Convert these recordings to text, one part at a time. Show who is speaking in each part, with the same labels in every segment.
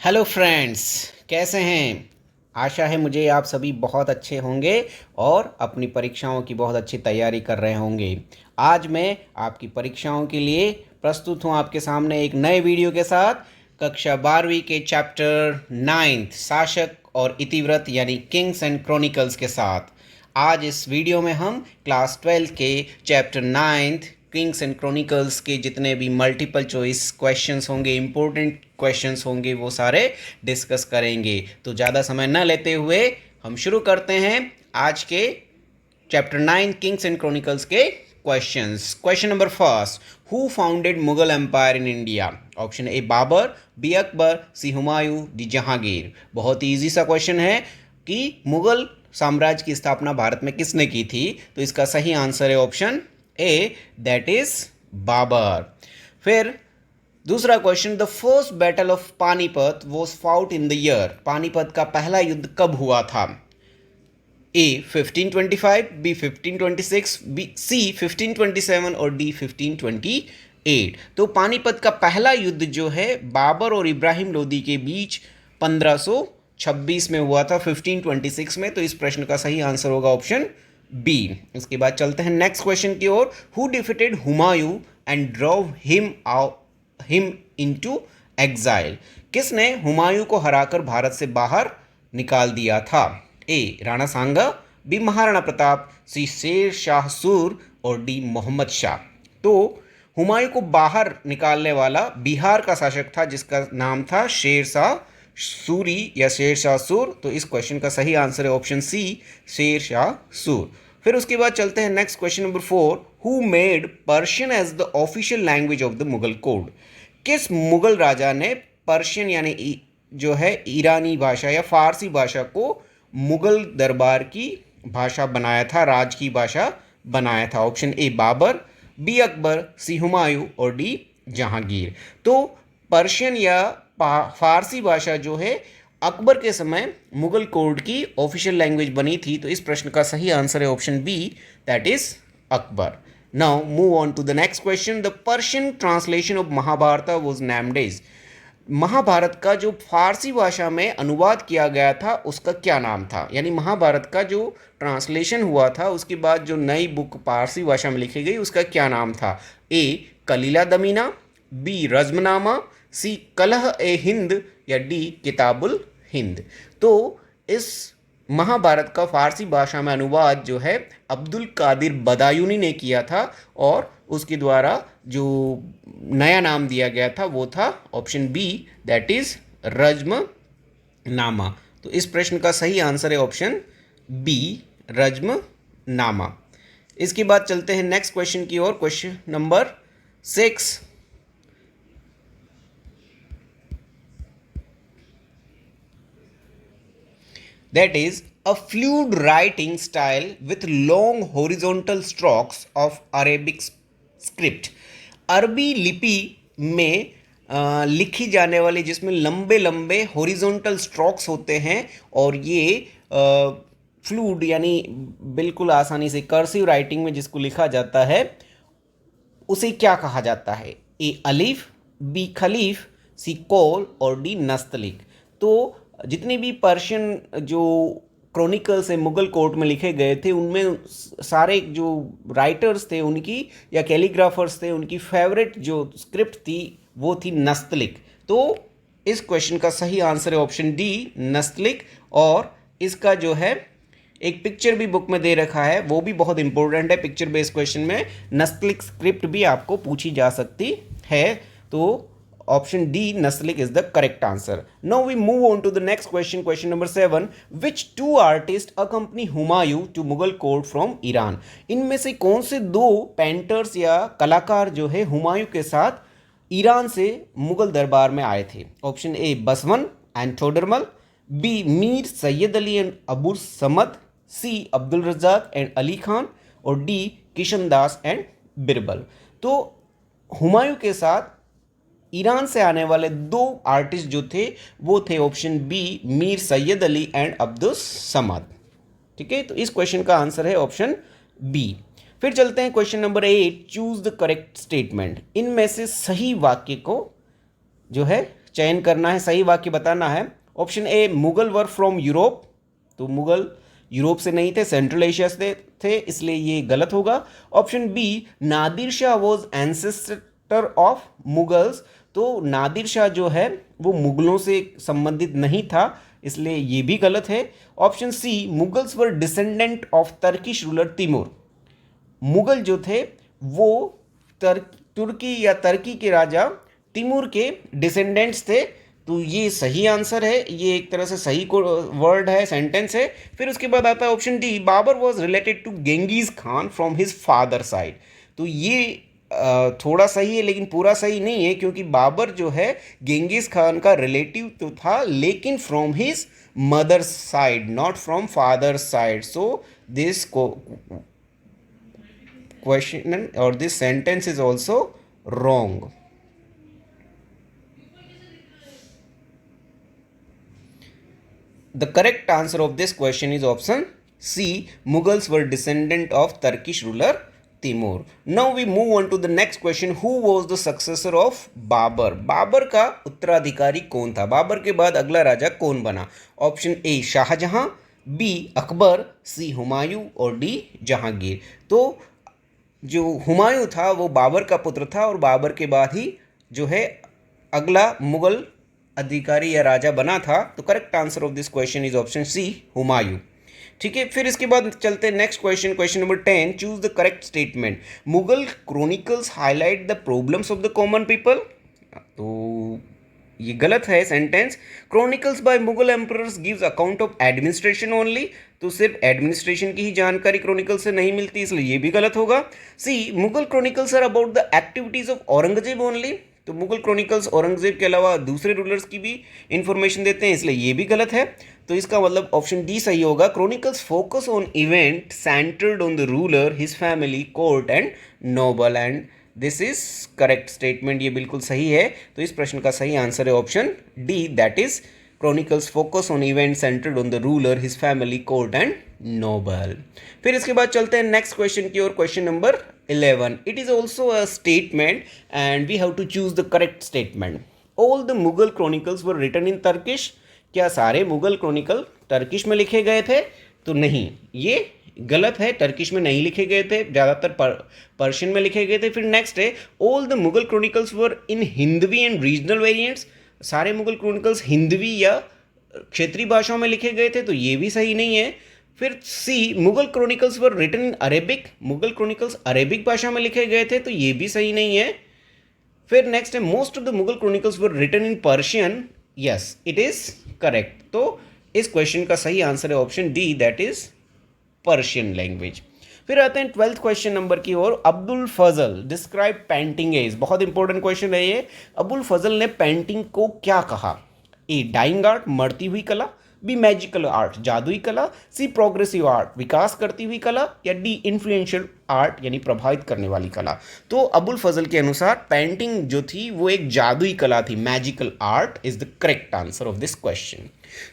Speaker 1: Hello friends, कैसे हैं? आशा है मुझे आप सभी बहुत अच्छे होंगे और अपनी परीक्षाओं की बहुत अच्छी तैयारी कर रहे होंगे। आज मैं आपकी परीक्षाओं के लिए प्रस्तुत हूं आपके सामने एक नए वीडियो के साथ। कक्षा 12वीं के चैप्टर 9 शासक और इतिवृत्त यानी किंग्स एंड क्रॉनिकल्स के साथ। आज इस वीडियो में हम क्लास 12 के चैप्टर 9 किंग्स एंड क्रॉनिकल्स के जितने भी मल्टीपल चॉइस क्वेश्चंस होंगे, इंपॉर्टेंट क्वेश्चंस होंगे, वो सारे डिस्कस करेंगे। तो ज़्यादा समय न लेते हुए हम शुरू करते हैं आज के चैप्टर 9 किंग्स एंड क्रॉनिकल्स के questions. Question number first, who founded Mughal empire in India? Option A Babur, B Akbar, C Humayun, D Jahangir. बहुत ही ईजी सा क्वेश्चन है कि मुगल साम्राज्य की स्थापना भारत में किसने की थी? तो इसका सही आंसर है option A, that is Babur. फिर दूसरा question, the first battle of Panipat was fought in the year? Panipat का पहला युद्ध कब हुआ था? ए 1525, बी 1526, बी सी 1527 और डी 1528। तो पानीपत का पहला युद्ध जो है बाबर और इब्राहिम लोदी के बीच 1526 में हुआ था, 1526 में। तो इस प्रश्न का सही आंसर होगा ऑप्शन बी। इसके बाद चलते हैं नेक्स्ट क्वेश्चन की ओर। Who defeated Humayun and drove him into exile? किसने हुमायूं को हराकर भारत से बाहर निकाल दिया था? ए राणा सांगा, बी महाराणा प्रताप, सी शेर शाह सूर और डी मोहम्मद शाह। तो हुमायूं को बाहर निकालने वाला बिहार का शासक था जिसका नाम था शेर शाह सूरी या शेर शाह सूर। तो इस क्वेश्चन का सही आंसर है ऑप्शन सी, शेर शाह सूर। फिर उसके बाद चलते हैं next question number 4, who made Persian as the official language of the Mughal court? किस मुगल राजा ने पर्शियन यानी जो है ईरानी भाषा या फारसी भाषा को मुगल दरबार की भाषा बनाया था, राज की भाषा बनाया था? Option A Babur, B Akbar, C Humayun और डी जहांगीर। तो पर्शियन या फारसी भाषा जो है अकबर के समय मुगल कोड की ऑफिशियल लैंग्वेज बनी थी। तो इस प्रश्न का सही आंसर है option B, that is Akbar. Now move on to the next question, the Persian translation of Mahabharata was named as? Mahabharata का जो फारसी भाषा में अनुवाद किया गया था उसका क्या नाम था? यानी महाभारत का जो ट्रांसलेशन हुआ था उसके बाद जो नई बुक फारसी भाषा में लिखी गई उसका क्या नाम था? ए कलीला दमीना, बी रज्मनामा, सी कलह ए हिंद या डी किताबुल हिंद। तो इस महाभारत का फारसी भाषा में अनुवाद जो है अब्दुल कादिर बदायूनी ने किया था और उसके द्वारा जो नया नाम दिया गया था वो था ऑप्शन बी, दैट इज रज्म नामा। तो इस प्रश्न का सही आंसर है ऑप्शन बी, रज्म नामा। इसके बाद चलते हैं नेक्स्ट क्वेश्चन की ओर। Question number 6, that is a fluid writing style with long horizontal strokes of Arabic script। अरबी लिपि में लिखी जाने वाली जिसमें लंबे लंबे हॉरिजॉन्टल स्ट्रोक्स होते हैं और ये फ्लूड यानी बिल्कुल आसानी से कर्सिव राइटिंग में जिसको लिखा जाता है उसे क्या कहा जाता है? ए अलीफ, बी खलीफ, सी कोल और डी नस्तलिक। तो जितने भी पर्शियन जो क्रॉनिकल्स है मुगल कोर्ट में लिखे गए थे उनमें सारे जो राइटर्स थे उनकी या कैलीग्राफर्स थे उनकी फेवरेट जो स्क्रिप्ट थी वो थी नस्तलिक। तो इस क्वेश्चन का सही आंसर है ऑप्शन डी, नस्तलिक। और इसका जो है एक पिक्चर भी बुक में दे रखा है, वो भी बहुत इंपॉर्टेंट है। पिक्चर बेस्ड क्वेश्चन में नस्तलिक स्क्रिप्ट भी आपको पूछी जा सकती है। तो option D, Nastaliq is the correct answer. Now we move on to the next question, question number 7, which two artist accompany Humayun to Mughal court from Iran? इनमें से कौन से दो पेंटर्स या कलाकार जो है हुमायूं के साथ ईरान से मुगल दरबार में आए थे? Option A Baswan and Todarmal, B Mir Syed Ali and Abu Samad, C Abdul Razzaq and Ali Khan और डी किशन दास एंड बिरबल। तो हुमायूं के साथ ईरान से आने वाले दो आर्टिस्ट जो थे वो थे option B, Mir Syed Ali and Abdul Samad. ठीक है, तो इस क्वेश्चन का आंसर है ऑप्शन बी। फिर चलते हैं question number 8, choose the correct statement. इनमें से सही वाक्य को जो है चयन करना है, सही वाक्य बताना है। Option A, Mughal were from Europe, तो मुगल यूरोप से नहीं थे, सेंट्रल एशिया से थे, इसलिए ये गलत होगा। Option B, Nadir Shah was ancestor of Mughals, तो नादिर शाह जो है वो मुगलों से संबंधित नहीं था, इसलिए ये भी गलत है। Option C, Mughals were descendant of Turkish ruler Timur, Mughal जो थे वो तुर्की या तुर्की के राजा तिमूर के डिसेंडेंट्स थे, तो ये सही आंसर है, ये एक तरह से सही को वर्ड है, सेंटेंस है। फिर उसके बाद आता है option D, Babur was related to Genghis Khan from his father side, तो ये थोड़ा सही है लेकिन पूरा सही नहीं है, क्योंकि बाबर जो है गेंगिस खान का रिलेटिव तो था लेकिन from his mother side, not from father side. So this question or this sentence is also wrong. The correct answer of this question is option C. Mughals were descendant of Turkish ruler Timur. Now we move on to the next question. Who was the successor of Babur? Babur का उत्तराधिकारी कौन था? बाबर के बाद अगला राजा कौन बना? Option A, Shah Jahan, B, Akbar, C, Humayun और डी, जहांगीर। तो जो हुमायूं था वो बाबर का पुत्र था और बाबर के बाद ही जो है अगला मुगल अधिकारी या राजा बना था। तो correct answer of this question is option C, Humayun. ठीक है, फिर इसके बाद चलते हैं next question, question number 10, choose the correct statement. Mughal chronicles highlight the problems of the common people, तो ये गलत है sentence. Chronicles by Mughal emperors gives account of administration only, तो सिर्फ एडमिनिस्ट्रेशन की ही जानकारी क्रॉनिकल से नहीं मिलती, इसलिए ये भी गलत होगा। C, Mughal chronicles are about the activities of Aurangzeb only, तो मुगल क्रॉनिकल्स औरंगजेब के अलावा दूसरे रूलर्स की भी इंफॉर्मेशन देते हैं, इसलिए ये भी गलत है। तो इसका मतलब ऑप्शन डी सही होगा। Chronicles focus on event centred on the ruler, his family, court and noble, and this is correct statement, ये बिल्कुल सही है। तो इस प्रश्न का सही आंसर है option D, that is chronicles focus on event centred on the ruler, his family, court and noble. फिर इसके बाद चलते हैं नेक्स्ट क्वेश्चन की ओर, question number 11। It is also a statement and we have to choose the correct statement. All the Mughal chronicles were written in Turkish, क्या सारे Mughal Chronicle Turkish में लिखे गए थे? तो नहीं, ये गलत है, टर्किश में नहीं लिखे गए थे, ज़्यादातर पर्शियन में लिखे गए थे। फिर नेक्स्ट है, all the Mughal chronicles were in Hindavi and regional variants, सारे मुगल क्रॉनिकल्स हिंदवी या क्षेत्रीय भाषाओं में लिखे गए थे, तो ये भी सही नहीं है। फिर C, Mughal chronicles were written in Arabic, Mughal chronicles Arabic भाषा में लिखे गए थे, तो ये भी सही नहीं है। फिर नेक्स्ट है, most of the Mughal chronicles were written in Persian, yes it is correct. तो इस क्वेश्चन का सही आंसर है option D, that is Persian language. फिर आते हैं 12th क्वेश्चन नंबर की ओर। Abul Fazl describe painting as, बहुत इंपॉर्टेंट क्वेश्चन है ये। अब्दुल फजल ने पेंटिंग को क्या कहा? ए, डाइंग आर्ट, मरती हुई कला, बी, मैजिकल आर्ट, जादुई कला, सी, प्रोग्रेसिव आर्ट, विकास करती हुई कला, या डी, इन्फ्लुएंशियल आर्ट यानी प्रभावित करने वाली कला। तो अबुल फजल के अनुसार पेंटिंग जो थी वो एक जादुई कला थी, magical art is the correct answer of this question.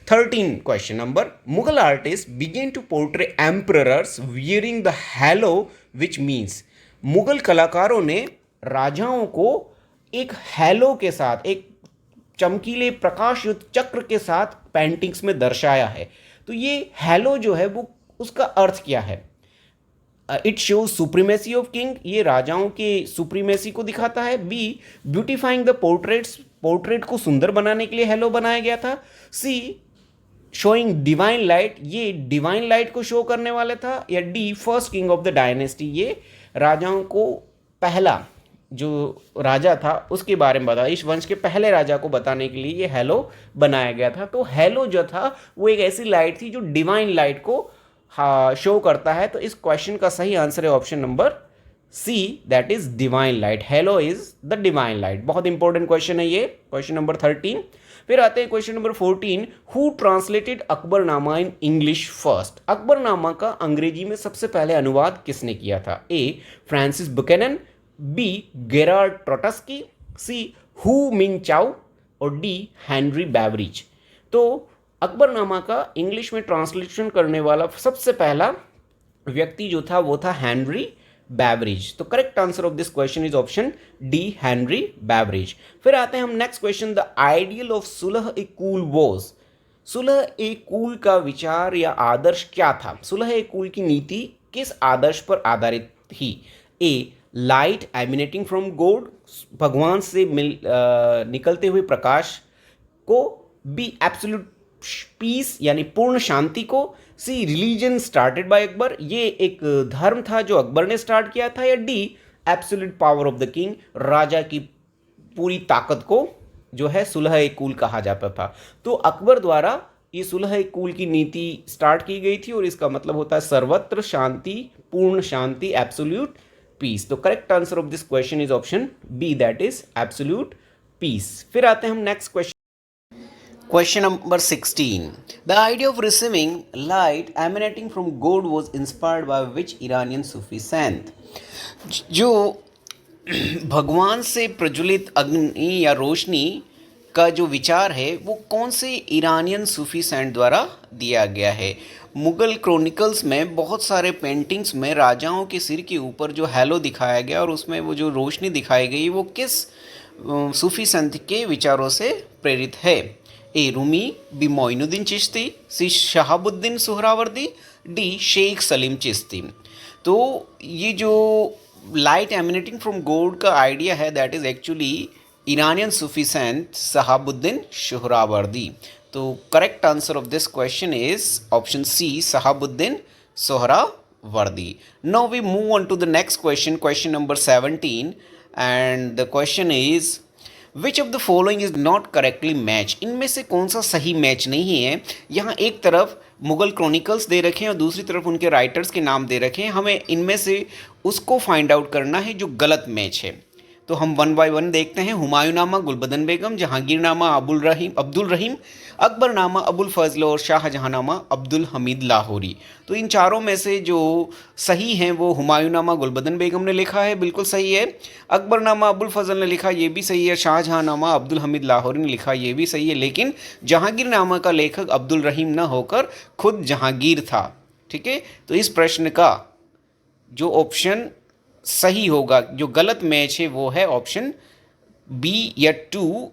Speaker 1: 13 question number, Mughal artist began to portray emperors wearing the halo which means, Mughal कलाकारों ने राजाओं को एक हैलो के साथ, एक चमकीले प्रकाश युक्त चक्र के साथ पेंटिंग्स में दर्शाया है। तो ये हैलो जो है वो उसका अर्थ क्या है? It shows supremacy of king, ये राजाओं के सुप्रीमेसी को दिखाता है। B, beautifying the portraits, portrait को सुंदर बनाने के लिए हैलो बनाया गया था। सी, शोइंग डिवाइन लाइट, ये डिवाइन लाइट को शो करने वाला था। या D, first king of the dynasty, ये राजाओं को पहला जो राजा था उसके बारे में बता, इस वंश के पहले राजा को बताने के लिए ये हैलो बनाया गया था। तो हैलो जो था वो एक ऐसी लाइट थी जो डिवाइन लाइट को शो करता है। तो इस क्वेश्चन का सही आंसर है option number C, that is divine light. Halo is the divine light, बहुत इंपॉर्टेंट क्वेश्चन है ये, क्वेश्चन नंबर 13। फिर आते हैं question number 14, who translated Akbarnama in English first, Akbarnama का अंग्रेजी में सबसे पहले अनुवाद किसने किया था? A, Francis Buchanan, B, Gerard Trotsky, C, Hu Ming Chau और डी, हेनरी बेवरिज। तो अकबरनामा का इंग्लिश में ट्रांसलेशन करने वाला सबसे पहला व्यक्ति जो था वो था हेनरी बेवरेज। तो correct answer of this question is option D, Henry beverage. फिर आते हैं हम next question, the ideal of Sulah A cool was. Sulah A cool का विचार या आदर्श क्या था? सुलह ए कूल की नीति किस आदर्श पर आधारित थी? ए लाइट एमिनेटिंग फ्रॉम गॉड, भगवान से निकलते हुए प्रकाश को। बी एब्सोल्यूट पीस यानी पूर्ण शांति को। सी रिलीजन स्टार्टेड बाय अकबर, ये एक धर्म था जो अकबर ने स्टार्ट किया था। या D absolute power of the king, राजा की पूरी ताकत को जो है सुलह ए कूल कहा जाता था। तो अकबर द्वारा ये सुलह ए कूल की नीति स्टार्ट की गई थी और इसका मतलब होता है सर्वत्र शांति, पूर्ण शांति, एब्सोल्यूट पीस। तो correct answer of this question is option B, that is absolute peace. फिर आते हैं हम next question, question number 16, the idea of receiving light emanating from God was inspired by which Iranian Sufi saint. जो भगवान से प्रज्वलित अग्नि या रोशनी का जो विचार है वो कौन से ईरानियन सूफी सेंट द्वारा दिया गया है? मुगल क्रॉनिकल्स में बहुत सारे पेंटिंग्स में राजाओं के सिर के ऊपर जो हैलो दिखाया गया और उसमें वो जो रोशनी दिखाई गई वो किस सूफी संत के विचारों से प्रेरित है? A Rumi, B Moinuddin Chishti, C Shahabuddin Suhrawardi, D Sheikh Salim Chishti. तो ये जो लाइट एमिनेटिंग फ्रॉम गॉड का आइडिया है that is actually Iranian Sufi saint Shahabuddin Suhrawardi. तो correct answer of this question is option C, Shahabuddin Suhrawardi. Now we move on to the next question, question number 17, and the question is which of the following is not correctly match. इनमें से कौन सा सही match नहीं है? यहाँ एक तरफ मुगल क्रॉनिकल्स दे रखे हैं और दूसरी तरफ उनके राइटर्स के नाम दे रखे हैं। हमें इनमें से उसको फाइंड आउट करना है जो गलत मैच है। तो हम वन बाय वन देखते हैं। हुमायूंनामा गुलबदन बेगम, जहांगीरनामा अब्दुल रहीम, अकबरनामा अबुल फजल और शाहजहांनामा अब्दुल हमीद लाहौरी। तो इन चारों में से जो सही हैं वो हुमायूंनामा गुलबदन बेगम ने लिखा है, बिल्कुल सही है। अकबरनामा अबुल फजल ने लिखा, ये भी सही है। शाहजहांनामा अब्दुल हमीद लाहौरी ने लिखा, ये भी सही है। लेकिन जहांगीरनामा का लेखक अब्दुल रहीम न होकर खुद जहांगीर था। ठीक है, तो इस प्रश्न का जो ऑप्शन सही होगा, जो गलत मैच है वो है ऑप्शन बी या 2।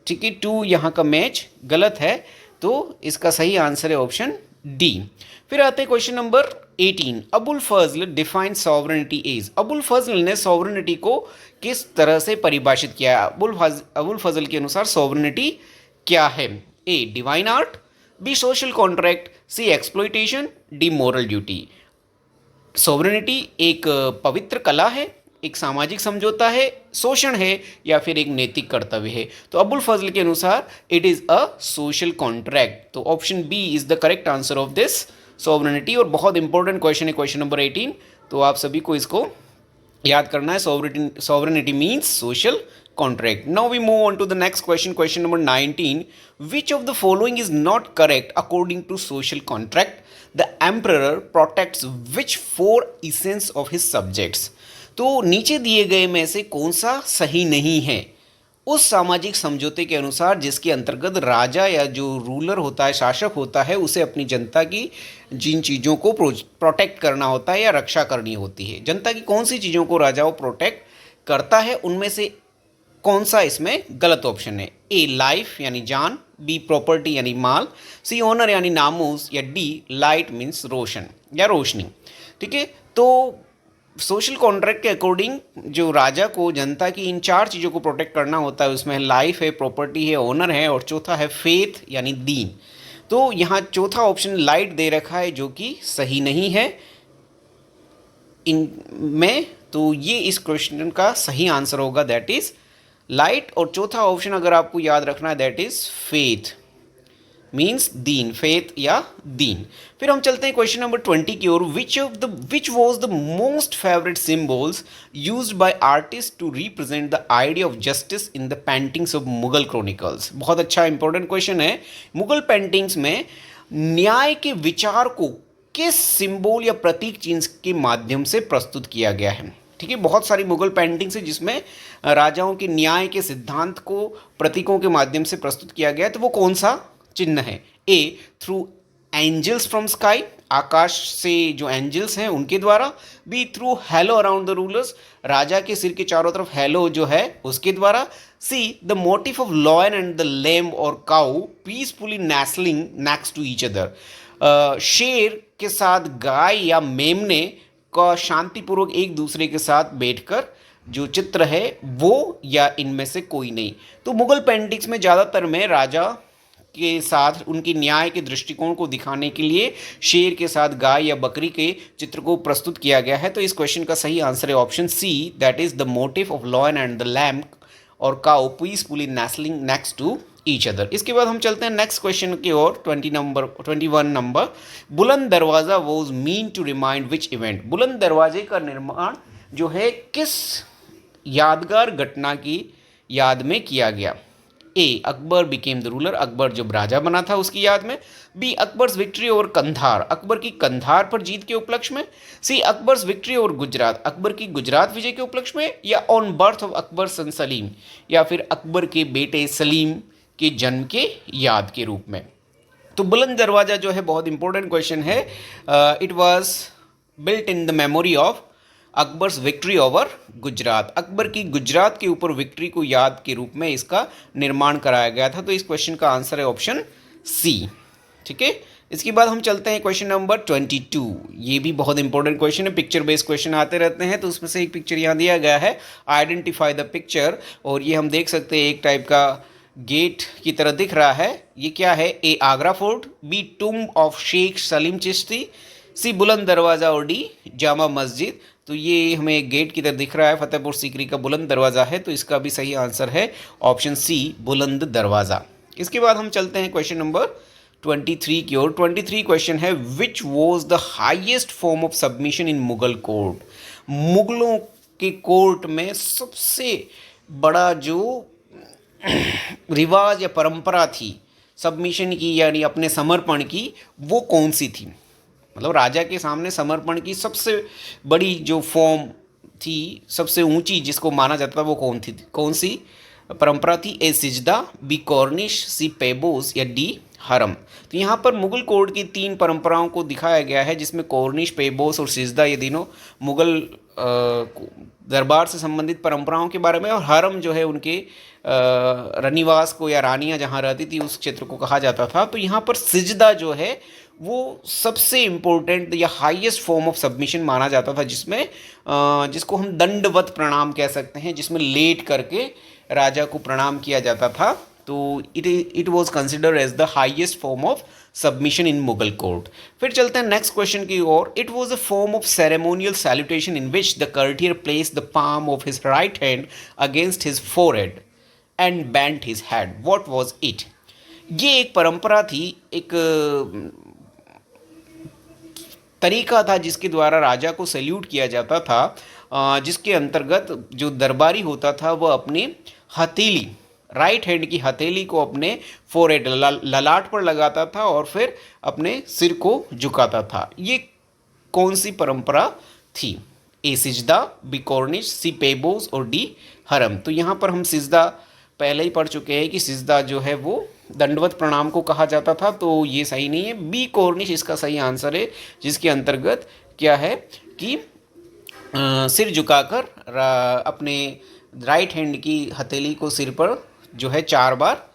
Speaker 1: ठीक है, 2 यहाँ का मैच गलत है, तो इसका सही आंसर है ऑप्शन डी। फिर आते हैं question number 18, Abul Fazl define sovereignty is. Abul Fazl ने सॉवरेनिटी को किस तरह से परिभाषित किया है? अबुल फजल के अनुसार सॉवरेनिटी क्या है? A divine art, B social contract, C exploitation, D moral duty. Sovereignty एक पवित्र कला है, एक सामाजिक समझौता है, शोषण है या फिर एक नैतिक कर्तव्य है? तो अबुल फजल के अनुसार it is a social contract. तो option B is the correct answer of this sovereignty. और बहुत इंपॉर्टेंट क्वेश्चन है क्वेश्चन नंबर 18, तो आप सभी को इसको याद करना है। Sovereignty means social contract. Now we move on to the next question, question number 19, which of the following is not correct according to social contract? The emperor protects which 4 essence of his subjects. तो नीचे दिए गए में से कौन सा सही नहीं है उस सामाजिक समझौते के अनुसार जिसके अंतर्गत राजा या जो रूलर होता है, शासक होता है, उसे अपनी जनता की जिन चीज़ों को प्रोटेक्ट करना होता है या रक्षा करनी होती है। जनता की कौन सी चीज़ों को राजा वो प्रोटेक्ट करता है, उनमें से कौन सा इसमें गलत ऑप्शन है? ए लाइफ यानी जान, बी प्रॉपर्टी यानी माल, सी ऑनर यानी नामूस, या डी लाइट मीन्स रोशन या रोशनी। ठीक है, तो सोशल कॉन्ट्रैक्ट के अकॉर्डिंग जो राजा को जनता की इन 4 चीज़ों को प्रोटेक्ट करना होता है, उसमें लाइफ है, प्रॉपर्टी है, ऑनर है और चौथा है फेथ यानी दीन। तो यहाँ चौथा ऑप्शन लाइट दे रखा है जो कि सही नहीं है इनमें। तो ये इस क्वेश्चन का सही आंसर होगा, दैट इज लाइट। और चौथा ऑप्शन अगर आपको याद रखना है that is faith means Deen, faith या दीन। फिर हम चलते हैं क्वेश्चन नंबर 20 की ओर। Which was the most favourite symbols used by artist to represent the idea of justice in the paintings of Mughal chronicles. बहुत अच्छा इंपॉर्टेंट क्वेश्चन है। मुगल पेंटिंग्स में न्याय के विचार को किस सिंबल या प्रतीक चिन्ह के माध्यम से प्रस्तुत किया गया है? ठीक है, बहुत सारी मुगल पेंटिंग्स है जिसमें राजाओं के न्याय के सिद्धांत को प्रतीकों के माध्यम से प्रस्तुत किया गया है। तो वो कौन सा चिन्ह है? A through angels from sky, आकाश से जो एंजल्स हैं उनके द्वारा, B through halo around the rulers, राजा के सिर के चारों तरफ हैलो जो है उसके द्वारा, C the motive of lion and the lamb और cow peacefully nestling next to each other, शेर के साथ गाय या मेमने का शांतिपूर्वक एक दूसरे के साथ बैठकर जो चित्र है वो, या इनमें से कोई नहीं। तो मुगल पेंटिंग्स में ज़्यादातर में राजा के साथ उनकी न्याय के दृष्टिकोण को दिखाने के लिए शेर के साथ गाय या बकरी के चित्र को प्रस्तुत किया गया है। तो इस क्वेश्चन का सही आंसर है option C, that is the motive of lion and the lamb और cow peacefully nestling next to each other. इसके बाद हम चलते हैं नेक्स्ट क्वेश्चन की ओर, 21 नंबर। Buland Darwaza was meant to remind which event, Buland दरवाजे का निर्माण जो है किस यादगार घटना की याद में किया गया। A Akbar became the ruler, Akbar जब राजा बना था उसकी याद में। B Akbar's victory over Kandahar, Akbar की कंधार पर जीत के उपलक्ष्य में। C Akbar's victory over Gujarat, Akbar की गुजरात विजय के उपलक्ष्य में। या on birth of Akbar son Salim, या फिर अकबर के बेटे सलीम के जन्म के याद के रूप में। तो बुलंद दरवाज़ा जो है बहुत इंपॉर्टेंट क्वेश्चन है। It was built in the memory of Akbar's victory over Gujarat, Akbar की गुजरात के ऊपर विक्ट्री को याद के रूप में इसका निर्माण कराया गया था। तो इस क्वेश्चन का आंसर है ऑप्शन सी। ठीक है, इसके बाद हम चलते हैं क्वेश्चन नंबर 22। ये भी बहुत इंपॉर्टेंट क्वेश्चन है, पिक्चर बेस्ड क्वेश्चन आते रहते हैं। तो उसमें से एक पिक्चर यहाँ दिया गया है, आइडेंटिफाई द पिक्चर, और ये हम देख सकते हैं एक टाइप का गेट की तरह दिख रहा है। ये क्या है? A Agra fort, B tomb of Sheikh Salim Chishti, C Buland Darwaza और डी जामा मस्जिद। तो ये हमें एक गेट की तरह दिख रहा है, फतेहपुर सीकरी का बुलंद दरवाज़ा है। तो इसका भी सही आंसर है ऑप्शन सी, बुलंद दरवाज़ा। इसके बाद हम चलते हैं क्वेश्चन नंबर 23 की ओर। 23 क्वेश्चन है, विच was the highest form of submission in Mughal court, मुगलों के कोर्ट में सबसे बड़ा जो रिवाज या परंपरा थी सबमिशन की, यानी अपने समर्पण की, वो कौन सी थी? मतलब राजा के सामने समर्पण की सबसे बड़ी जो फॉर्म थी, सबसे ऊंची जिसको माना जाता था, वो कौन सी परंपरा थी? ए सिजदा, बी कॉर्निश, सी पेबोस, या डी हरम। तो यहाँ पर मुगल कोड की 3 परंपराओं को दिखाया गया है, जिसमें कॉर्निश, पेबोस और सिजदा ये तीनों मुगल दरबार से संबंधित परंपराओं के बारे में, और हरम जो है उनके रनिवास को या रानियां जहाँ रहती थी उस क्षेत्र को कहा जाता था। तो यहाँ पर सिजदा जो है वो सबसे इम्पोर्टेंट या हाईएस्ट फॉर्म ऑफ सबमिशन माना जाता था, जिसमें जिसको हम दंडवत प्रणाम कह सकते हैं, जिसमें लेट करके राजा को प्रणाम किया जाता था। तो it was considered as the highest form of submission in Mughal court. फिर चलते हैं नेक्स्ट क्वेश्चन की ओर। It was a form of ceremonial salutation in which the courtier place the palm of his right hand against his forehead and bent his head, what was it? ये एक परंपरा थी, एक तरीका था जिसके द्वारा राजा को सैल्यूट किया जाता था, जिसके अंतर्गत जो दरबारी होता था वह अपनी हथेली, राइट हैंड की हथेली को अपने फोरहेड ललाट पर लगाता था और फिर अपने सिर को झुकाता था। ये कौन सी परंपरा थी? ए सिजदा, बी कॉर्निश, सी पेबोस और डी हरम। तो यहाँ पर हम सिजदा पहले ही पढ़ चुके हैं कि सिजदा जो है वो दंडवत प्रणाम को कहा जाता था, तो ये सही नहीं है। बी कॉर्निश इसका सही आंसर है, जिसके अंतर्गत क्या है कि सिर झुकाकर अपने राइट हैंड की हथेली को सिर पर जो है 4 बार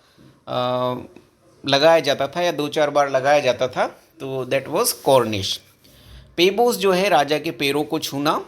Speaker 1: लगाया जाता था या 2-4 बार लगाया जाता था, तो दैट वाज कॉर्निश। पेबोस जो है राजा के पैरों को छूना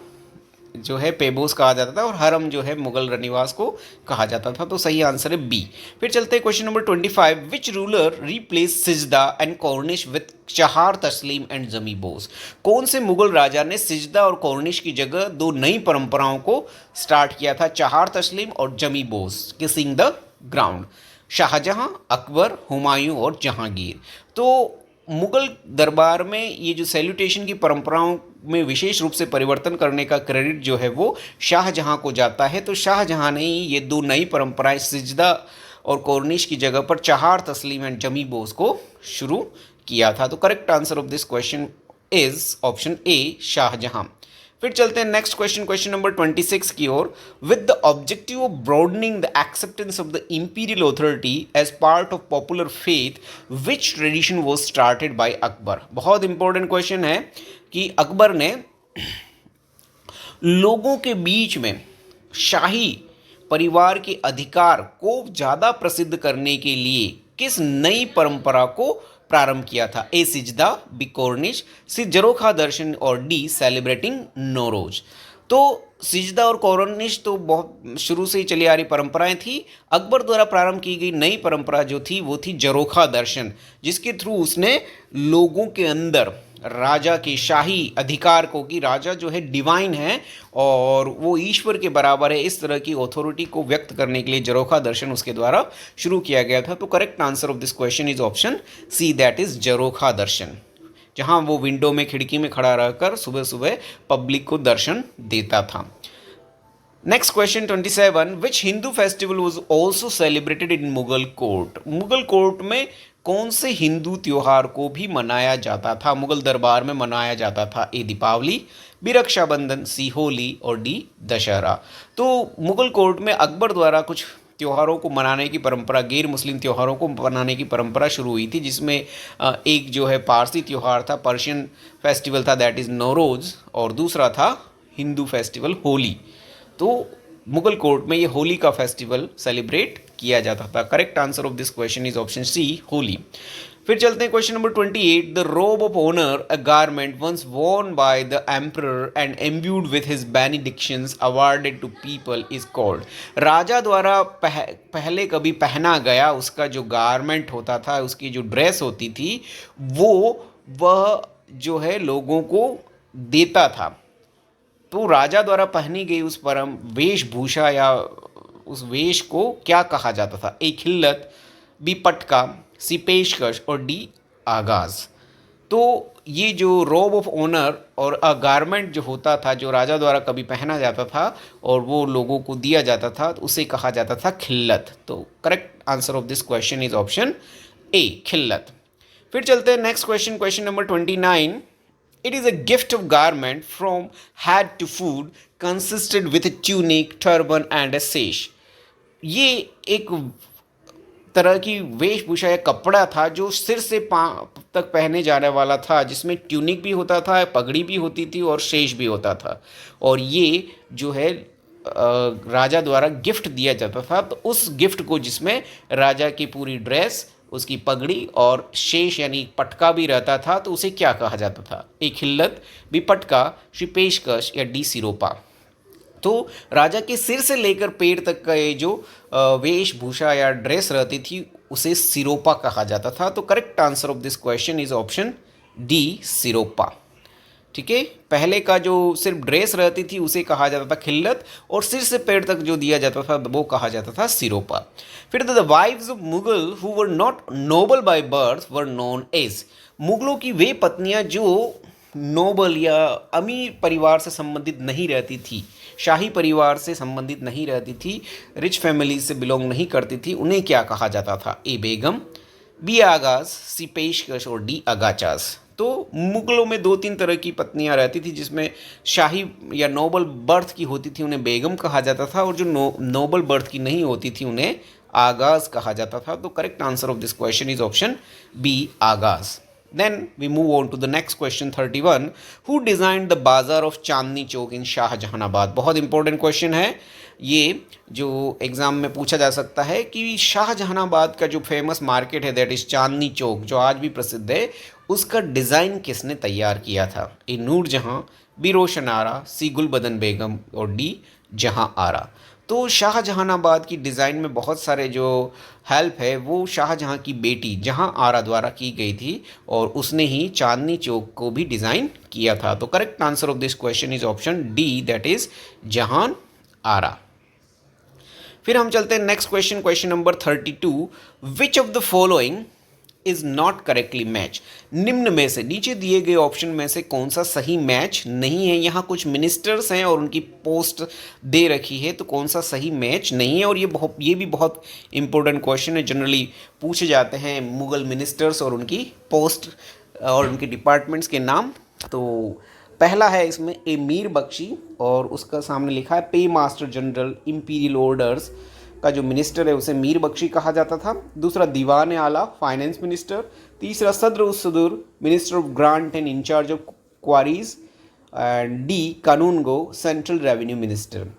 Speaker 1: जो है पेबोस कहा जाता था, और हरम जो है मुगल रनिवास को कहा जाता था। तो सही आंसर है बी। फिर चलते हैं question number 25। Which ruler replace sijda and kornish with chahar taslim and जमी बोस? कौन से मुगल राजा ने सिजदा और कॉर्निश की जगह 2 नई परंपराओं को स्टार्ट किया था, चहार तस्लीम और जमी बोस, kissing the ground? Shahjahan, Akbar, Humayun और जहांगीर। तो मुगल दरबार में ये जो सैल्यूटेशन की परंपराओं में विशेष रूप से परिवर्तन करने का क्रेडिट जो है वो शाहजहां को जाता है। तो शाहजहां ने ही ये 2 नई परंपराएं सिजदा और कॉर्निश की जगह पर चहार तस्लीम एंड जमी बोस को शुरू किया था। तो correct answer of this question is option A, Shahjahan. फिर चलते हैं नेक्स्ट क्वेश्चन, क्वेश्चन नंबर 26 की ओर। With the objective of broadening the acceptance of the imperial authority as part of popular faith, which tradition was started by Akbar. बहुत important question है कि अकबर ने लोगों के बीच में शाही परिवार के अधिकार को ज़्यादा प्रसिद्ध करने के लिए किस नई परंपरा को प्रारंभ किया था? ए सिजदा, बी कोर्निश, सी जरोखा दर्शन और डी सेलिब्रेटिंग नौरोज। तो सिजदा और कोर्निश तो बहुत शुरू से ही चली आ रही परंपराएं थी। अकबर द्वारा प्रारंभ की गई नई परंपरा जो थी वो थी जरोखा दर्शन, जिसके थ्रू उसने लोगों के अंदर राजा के शाही अधिकार को, कि राजा जो है डिवाइन है और वो ईश्वर के बराबर है, इस तरह की अथॉरिटी को व्यक्त करने के लिए जरोखा दर्शन उसके द्वारा शुरू किया गया था। तो correct answer of this question is option C, that is jharokha darshan, जहां वो विंडो में, खिड़की में खड़ा रहकर सुबह सुबह पब्लिक को दर्शन देता था। Next question 27, which Hindu festival was also celebrated in Mughal court. Mughal court में कौन से हिंदू त्योहार को भी मनाया जाता था, मुगल दरबार में मनाया जाता था? ए दीपावली, बी रक्षाबंधन, सी होली और डी दशहरा। तो मुगल कोर्ट में अकबर द्वारा कुछ त्योहारों को मनाने की परंपरा, गैर मुस्लिम त्योहारों को मनाने की परंपरा शुरू हुई थी, जिसमें एक जो है पारसी त्योहार था, पर्शियन फेस्टिवल था, दैट इज़ नौरोज़, और दूसरा था हिंदू फेस्टिवल होली। तो मुगल कोर्ट में ये होली का फेस्टिवल सेलिब्रेट किया जाता था। Correct answer of this question is option C, Holi. फिर चलते हैं question number 28, the robe of honour, a garment once worn by the emperor and imbued with his benedictions awarded to people is called. राजा द्वारा पहले कभी पहना गया उसका जो गारमेंट होता था, उसकी जो ड्रेस होती थी, वह जो है लोगों को देता था। तो राजा द्वारा पहनी गई उस परम वेशभूषा या उस वेश को क्या कहा जाता था? ए खिल्लत, बी पटका, सी पेशकश और डी आगाज। तो ये जो रोब ऑफ ऑनर और अ गारमेंट जो होता था, जो राजा द्वारा कभी पहना जाता था और वो लोगों को दिया जाता था, तो उसे कहा जाता था खिल्लत। तो correct answer of this question is option A, khilat. फिर चलते हैं next question, question number 29, it is a gift of garment from head to foot consisted with a tunic, turban and a sash। ये एक तरह की वेशभूषा या कपड़ा था जो सिर से पांव तक पहने जाने वाला था, जिसमें ट्यूनिक भी होता था, पगड़ी भी होती थी और शेष भी होता था। और ये जो है राजा द्वारा गिफ्ट दिया जाता था। तो उस गिफ्ट को, जिसमें राजा की पूरी ड्रेस, उसकी पगड़ी और शेष यानी पटका भी रहता था, तो उसे क्या कहा जाता था? ए खिल्लत, बी पटका, सी पेशकश या डी सिरोपा। तो राजा के सिर से लेकर पैर तक का ये जो वेशभूषा या ड्रेस रहती थी, उसे सिरोपा कहा जाता था। तो correct answer of this question is option D, siropa. ठीक है, पहले का जो सिर्फ ड्रेस रहती थी उसे कहा जाता था खिल्लत, और सिर से पैर तक जो दिया जाता था वो कहा जाता था सिरोपा। फिर the wives of Mughal who were not noble by birth were known as. मुगलों की वे पत्नियां जो नोबल या अमीर परिवार से संबंधित नहीं रहती थी, शाही परिवार से संबंधित नहीं रहती थी, रिच फैमिली से बिलोंग नहीं करती थी, उन्हें क्या कहा जाता था? ए बेगम, बी आगाज, सी पेशकश और डी अगाचास। तो मुगलों में 2-3 तरह की पत्नियां रहती थी, जिसमें शाही या नोबल बर्थ की होती थी उन्हें बेगम कहा जाता था, और जो नोबल बर्थ की नहीं होती थी उन्हें आगाज कहा जाता था। तो correct answer of this question is option B, आगाज। Then we move on to the next question 31, who designed the bazaar of Chandni Chowk in Shahjahanabad. बहुत इंपॉर्टेंट क्वेश्चन है ये, जो एग्जाम में पूछा जा सकता है कि शाहजहानाबाद का जो फेमस मार्केट है, दैट इज चांदनी चौक, जो आज भी प्रसिद्ध है, उसका डिज़ाइन किसने तैयार किया था? ए नूरजहां, बी रोशन आरा, सी गुलबदन बेगम और डी जहां आरा। तो शाहजहानाबाद की डिज़ाइन में बहुत सारे जो हेल्प है वो शाहजहां की बेटी जहां आरा द्वारा की गई थी, और उसने ही चांदनी चौक को भी डिज़ाइन किया था। तो correct answer of this question is option D, that is जहां आरा। फिर हम चलते हैं next question, question number 32, which of the following is not correctly match. निम्न में से, नीचे दिए गए ऑप्शन में से कौन सा सही मैच नहीं है? यहाँ कुछ मिनिस्टर्स हैं और उनकी पोस्ट दे रखी है, तो कौन सा सही मैच नहीं है? और ये भी बहुत इंपॉर्टेंट क्वेश्चन है, जनरली पूछे जाते हैं मुगल मिनिस्टर्स और उनकी पोस्ट और उनके डिपार्टमेंट्स के नाम। तो पहला है इसमें ए मीर बख्शी, और उसका सामने लिखा है पे मास्टर जनरल इंपीरियल ऑर्डर्स का जो मिनिस्टर है उसे मीर बख्शी कहा जाता था। दूसरा दीवान आला फाइनेंस मिनिस्टर। तीसरा सदर उस सदूर minister of grant and in charge of quarries. And D कानून गो सेंट्रल रेवेन्यू मिनिस्टर।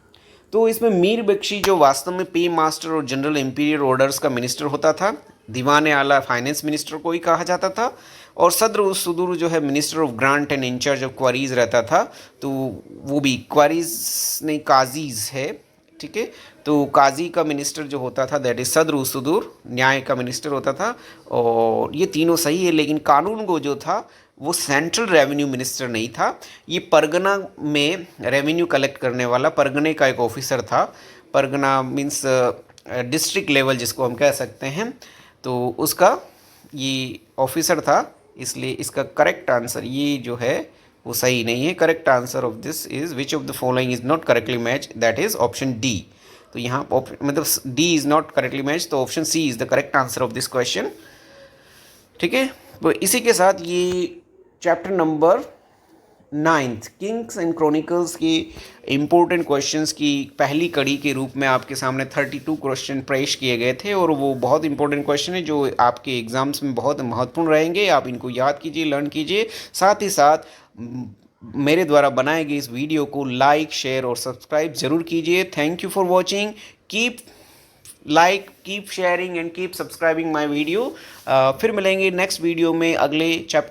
Speaker 1: तो इसमें मीर बख्शी जो वास्तव में पे मास्टर और जनरल इंपीरियल ऑर्डर्स का मिनिस्टर होता था, दीवान आला फाइनेंस मिनिस्टर को ही कहा जाता था, और सदर उस सदूर जो है minister of grant and in charge of queries रहता था। तो वो भी क्वारीज नहीं, काजीज है, ठीक है। तो काजी का मिनिस्टर जो होता था दैट इज सदर उस सदूर, न्याय का मिनिस्टर होता था। और ये तीनों सही है, लेकिन कानून गो जो था वो सेंट्रल रेवेन्यू मिनिस्टर नहीं था। ये परगना में रेवेन्यू कलेक्ट करने वाला परगने का एक ऑफिसर था। परगना मीन्स डिस्ट्रिक्ट लेवल जिसको हम कह सकते हैं, तो उसका ये ऑफिसर था। इसलिए इसका करेक्ट आंसर ये जो है वो सही नहीं है। Correct answer of this is which of the following is not correctly match, that is option D. तो यहाँ मतलब D is not correctly match, तो option C is the correct answer of this question, ठीक है। तो इसी के साथ ये chapter number 9th kings and chronicles की इम्पोर्टेंट क्वेश्चंस की पहली कड़ी के रूप में आपके सामने 32 क्वेश्चन पेश किए गए थे, और वो बहुत इंपॉर्टेंट क्वेश्चन है जो आपके एग्जाम्स में बहुत महत्वपूर्ण रहेंगे। आप इनको याद कीजिए, लर्न कीजिए। साथ ही साथ मेरे द्वारा बनाए गए इस वीडियो को लाइक, शेयर और सब्सक्राइब जरूर कीजिए। Thank you for watching. Keep like, keep sharing and keep subscribing my video. फिर मिलेंगे नेक्स्ट वीडियो में अगले चैप्टर